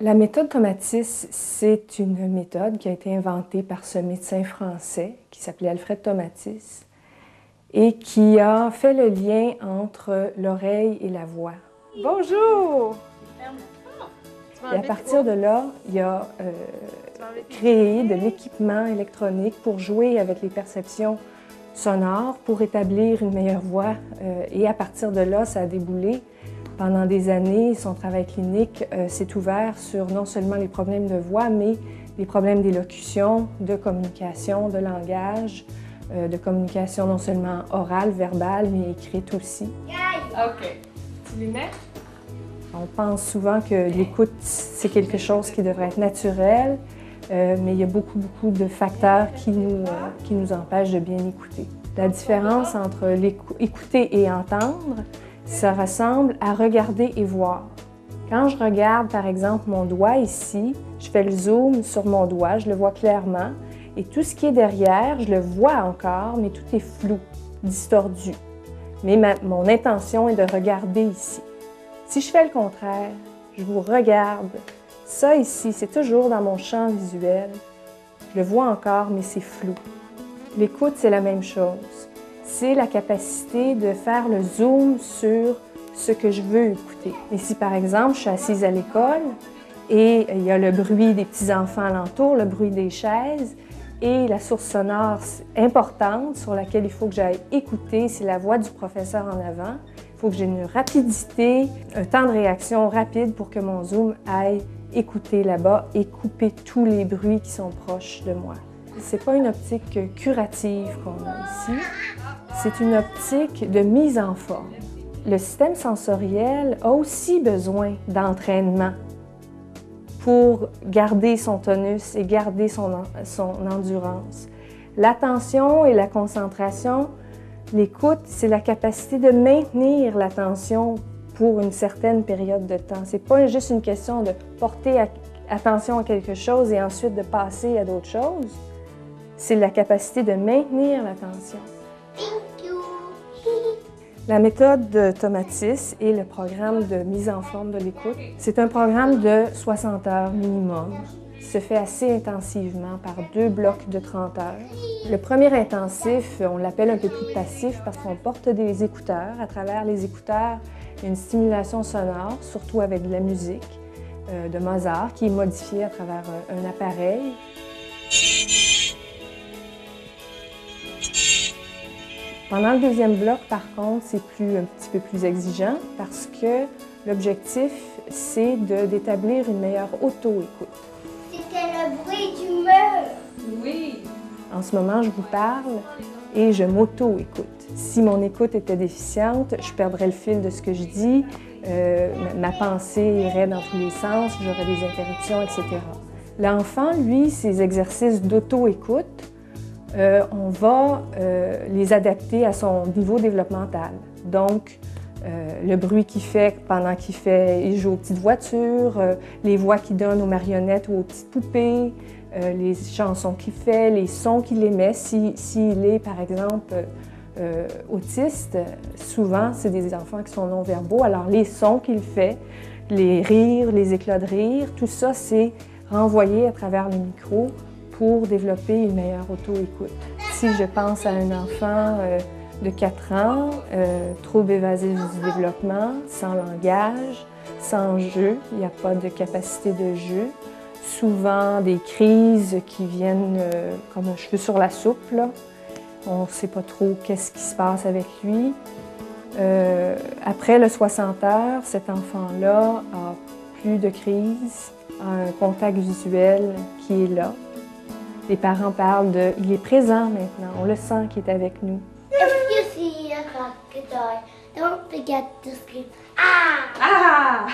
La méthode Tomatis, c'est une méthode qui a été inventée par ce médecin français qui s'appelait Alfred Tomatis et qui a fait le lien entre l'oreille et la voix. Bonjour! Et à partir de là, il a créé de l'équipement électronique pour jouer avec les perceptions sonores, pour établir une meilleure voix. Et à partir de là, ça a déboulé. Pendant des années, son travail clinique s'est ouvert sur non seulement les problèmes de voix, mais les problèmes d'élocution, de communication, de langage, de communication non seulement orale, verbale, mais écrite aussi. OK. Tu les mets? On pense souvent que l'écoute, c'est quelque chose qui devrait être naturel, mais il y a beaucoup de facteurs qui nous empêchent de bien écouter. La différence entre écouter et entendre, ça ressemble à regarder et voir. Quand je regarde, par exemple, mon doigt ici, je fais le zoom sur mon doigt, je le vois clairement, et tout ce qui est derrière, je le vois encore, mais tout est flou, distordu. Mais mon intention est de regarder ici. Si je fais le contraire, je vous regarde, ça ici, c'est toujours dans mon champ visuel. Je le vois encore, mais c'est flou. L'écoute, c'est la même chose. C'est la capacité de faire le zoom sur ce que je veux écouter. Et si, par exemple, je suis assise à l'école et il y a le bruit des petits-enfants alentour, le bruit des chaises, et la source sonore importante sur laquelle il faut que j'aille écouter, c'est la voix du professeur en avant. Il faut que j'ai une rapidité, un temps de réaction rapide pour que mon zoom aille écouter là-bas et couper tous les bruits qui sont proches de moi. C'est pas une optique curative qu'on a ici, c'est une optique de mise en forme. Le système sensoriel a aussi besoin d'entraînement pour garder son tonus et garder son endurance. L'attention et la concentration, l'écoute, c'est la capacité de maintenir l'attention pour une certaine période de temps. C'est pas juste une question de porter attention à quelque chose et ensuite de passer à d'autres choses. C'est la capacité de maintenir l'attention. La méthode de Tomatis et le programme de mise en forme de l'écoute, c'est un programme de 60 heures minimum qui se fait assez intensivement par 2 blocs de 30 heures. Le premier intensif, on l'appelle un peu plus passif parce qu'on porte des écouteurs. À travers les écouteurs, il y a une stimulation sonore, surtout avec de la musique de Mozart, qui est modifiée à travers un appareil. Pendant le deuxième bloc, par contre, c'est un petit peu plus exigeant parce que l'objectif, c'est d'établir une meilleure auto-écoute. C'était le bruit du mur. Oui. En ce moment, je vous parle et je m'auto-écoute. Si mon écoute était déficiente, je perdrais le fil de ce que je dis, ma pensée irait dans tous les sens, j'aurais des interruptions, etc. L'enfant, lui, ses exercices d'auto-écoute, on va les adapter à son niveau développemental. Donc, le bruit qu'il fait pendant il joue aux petites voitures, les voix qu'il donne aux marionnettes ou aux petites poupées, les chansons qu'il fait, les sons qu'il émet. S'il est, par exemple, autiste, souvent, c'est des enfants qui sont non-verbaux. Alors, les sons qu'il fait, les rires, les éclats de rire, tout ça, c'est renvoyé à travers le micro pour développer une meilleure auto-écoute. Si je pense à un enfant de 4 ans, trouble évasif du développement, sans langage, sans jeu, il n'y a pas de capacité de jeu, souvent des crises qui viennent comme un cheveu sur la soupe, là. On ne sait pas trop qu'est-ce qui se passe avec lui. Après le 60 heures, cet enfant-là a plus de crise, a un contact visuel qui est là. Les parents parlent de « il est présent maintenant, on le sent qu'il est avec nous ». If you see a crocodile, don't forget to scream, ah! Ah!